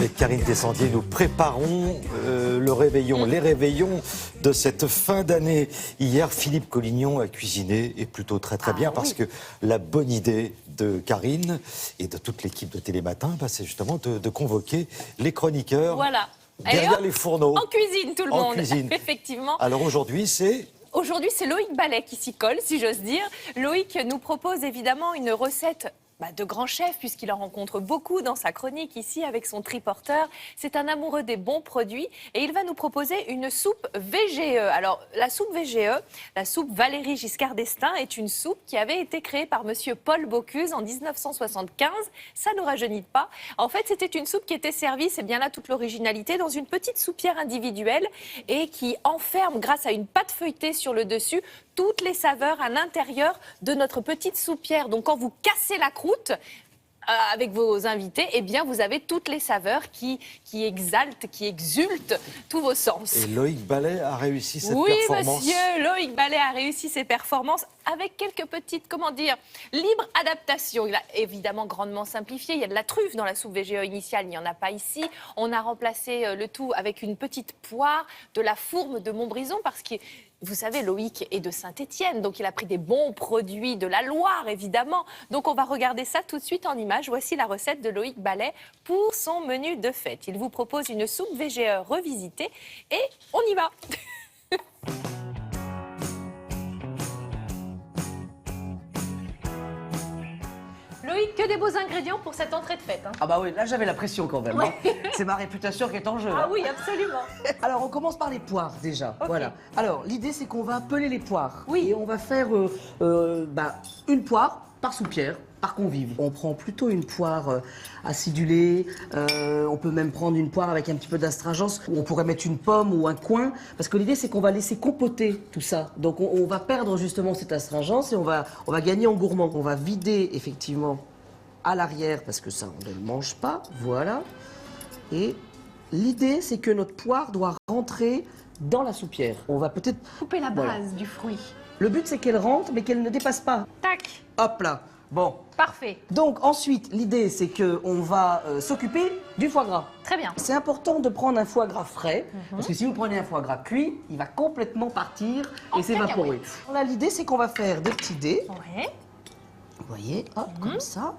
Avec Karine Descendier, nous préparons le réveillon, les réveillons de cette fin d'année. Hier, Philippe Collignon a cuisiné, et plutôt très bien, parce que la bonne idée de Karine et de toute l'équipe de Télématin, c'est justement de convoquer les chroniqueurs derrière les fourneaux. En cuisine, tout le monde. Cuisine. Effectivement. Alors aujourd'hui, c'est... Aujourd'hui, c'est Loïc Ballet qui s'y colle, si j'ose dire. Loïc nous propose évidemment une recette de grand chef, puisqu'il en rencontre beaucoup dans sa chronique ici avec son triporteur. C'est un amoureux des bons produits et il va nous proposer une soupe VGE. Alors, la soupe VGE, la soupe Valéry Giscard d'Estaing, est une soupe qui avait été créée par monsieur Paul Bocuse en 1975. Ça ne nous rajeunit pas. En fait, c'était une soupe qui était servie, c'est bien là toute l'originalité, dans une petite soupière individuelle et qui enferme, grâce à une pâte feuilletée sur le dessus, toutes les saveurs à l'intérieur de notre petite soupière. Donc quand vous cassez la croûte avec vos invités, eh bien vous avez toutes les saveurs qui exaltent, qui exultent tous vos sens. Et Loïc Ballet a réussi cette performance. Oui, monsieur, Loïc Ballet a réussi ses performances avec quelques petites, libres adaptations. Il a évidemment grandement simplifié. Il y a de la truffe dans la soupe VGE initiale, il n'y en a pas ici. On a remplacé le tout avec une petite poire, de la fourme de Montbrison, parce que vous savez, Loïc est de Saint-Étienne, donc il a pris des bons produits de la Loire, évidemment. Donc on va regarder ça tout de suite en images. Voici la recette de Loïc Ballet pour son menu de fête. Il vous propose une soupe VGE revisitée et on y va. Loïc, que des beaux ingrédients pour cette entrée de fête. Hein. Ah bah oui, là j'avais la pression quand même. Oui. Hein. C'est ma réputation qui est en jeu. Ah oui, absolument. Alors on commence par les poires déjà. Okay. Voilà. Alors l'idée c'est qu'on va peler les poires. Oui. Et on va faire une poire par soupière, par convive. On prend plutôt une poire acidulée. On peut même prendre une poire avec un petit peu d'astringence. On pourrait mettre une pomme ou un coin. Parce que l'idée c'est qu'on va laisser compoter tout ça. Donc on va perdre justement cette astringence et on va gagner en gourmand. On va vider effectivement à l'arrière parce que ça on ne le mange pas. Voilà. Et l'idée c'est que notre poire doit rentrer dans la soupière. On va peut-être couper la base du fruit. Le but c'est qu'elle rentre mais qu'elle ne dépasse pas. Tac. Hop là. Bon. Parfait. Donc ensuite, l'idée c'est qu'on va s'occuper du foie gras. Très bien. C'est important de prendre un foie gras frais, parce que si vous prenez un foie gras cuit, il va complètement partir et s'évaporer. Là, l'idée c'est qu'on va faire des petits dés. Ouais. Vous voyez, hop, comme ça.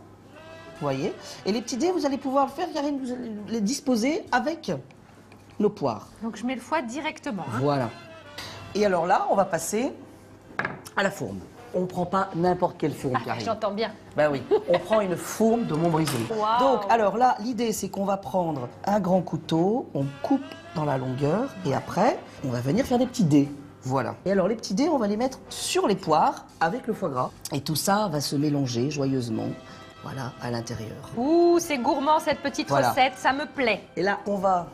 Vous voyez. Et les petits dés, vous allez pouvoir le faire, Karine, vous allez les disposer avec nos poires. Donc je mets le foie directement. Hein. Voilà. Et alors là, on va passer à la fourme. On ne prend pas n'importe quelle fourme, Karine. J'entends bien. Ben oui, on prend une fourme de Montbrison. Wow. Donc, alors là, l'idée, c'est qu'on va prendre un grand couteau, on coupe dans la longueur, et après, on va venir faire des petits dés. Voilà. Et alors, les petits dés, on va les mettre sur les poires avec le foie gras. Et tout ça va se mélanger joyeusement, voilà, à l'intérieur. Ouh, c'est gourmand cette petite recette, ça me plaît. Et là, on va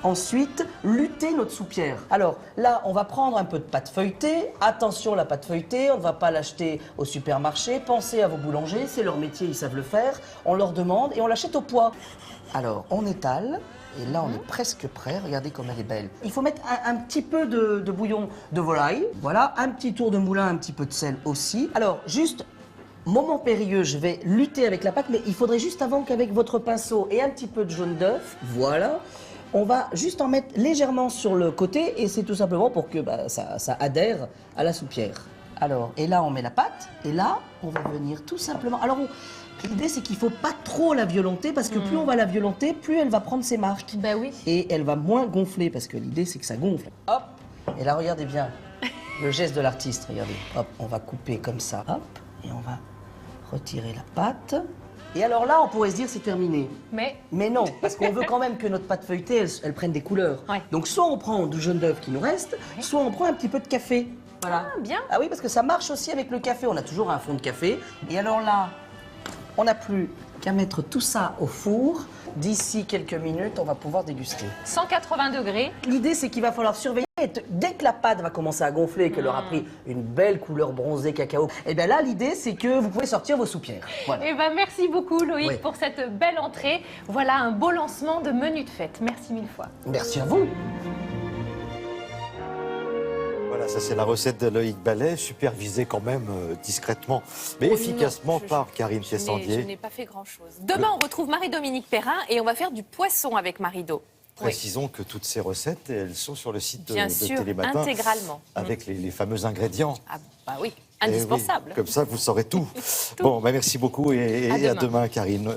ensuite lutter notre soupière. Alors là, on va prendre un peu de pâte feuilletée. Attention, la pâte feuilletée, on ne va pas l'acheter au supermarché. Pensez à vos boulangers, c'est leur métier, ils savent le faire. On leur demande et on l'achète au poids. Alors, on étale. Et là, on est presque prêt. Regardez comme elle est belle. Il faut mettre un petit peu de bouillon de volaille. Voilà, un petit tour de moulin, un petit peu de sel aussi. Alors, juste... Moment périlleux, je vais lutter avec la pâte, mais il faudrait juste avant qu'avec votre pinceau et un petit peu de jaune d'œuf, voilà, on va juste en mettre légèrement sur le côté et c'est tout simplement pour que ça adhère à la soupière. Alors, et là on met la pâte et là on va venir tout simplement... Alors l'idée c'est qu'il ne faut pas trop la violenter parce que plus on va la violenter, plus elle va prendre ses marques. Ben oui. Et elle va moins gonfler parce que l'idée c'est que ça gonfle. Hop. Et là regardez bien le geste de l'artiste, regardez. Hop, on va couper comme ça, hop, et on va retirer la pâte. Et alors là, on pourrait se dire c'est terminé. Mais non, parce qu'on veut quand même que notre pâte feuilletée, elle prenne des couleurs. Ouais. Donc soit on prend du jaune d'œuf qui nous reste, soit on prend un petit peu de café. Voilà. Ah, bien. Ah oui, parce que ça marche aussi avec le café. On a toujours un fond de café. Et alors là, on n'a plus qu'à mettre tout ça au four. D'ici quelques minutes, on va pouvoir déguster. 180 degrés. L'idée, c'est qu'il va falloir surveiller. Dès que la pâte va commencer à gonfler et qu'elle aura pris une belle couleur bronzée cacao, et bien là, l'idée, c'est que vous pouvez sortir vos soupières. Voilà. Et ben merci beaucoup, Loïc, pour cette belle entrée. Voilà un beau lancement de menu de fête. Merci mille fois. Merci à vous. Voilà, Voilà, ça c'est la recette de Loïc Ballet, supervisée quand même discrètement, mais Oh efficacement non, par Karine Je Tessandier. n'ai pas fait grand-chose. Demain, on retrouve Marie-Dominique Perrin et on va faire du poisson avec Marie-Do. Oui. Précisons que toutes ces recettes, elles sont sur le site Bien de sûr, Télématin, intégralement. avec les fameux ingrédients. Ah bah oui, Eh oui, indispensable. comme ça, vous saurez tout. Bon, bah, merci beaucoup et à demain. demain, Karine.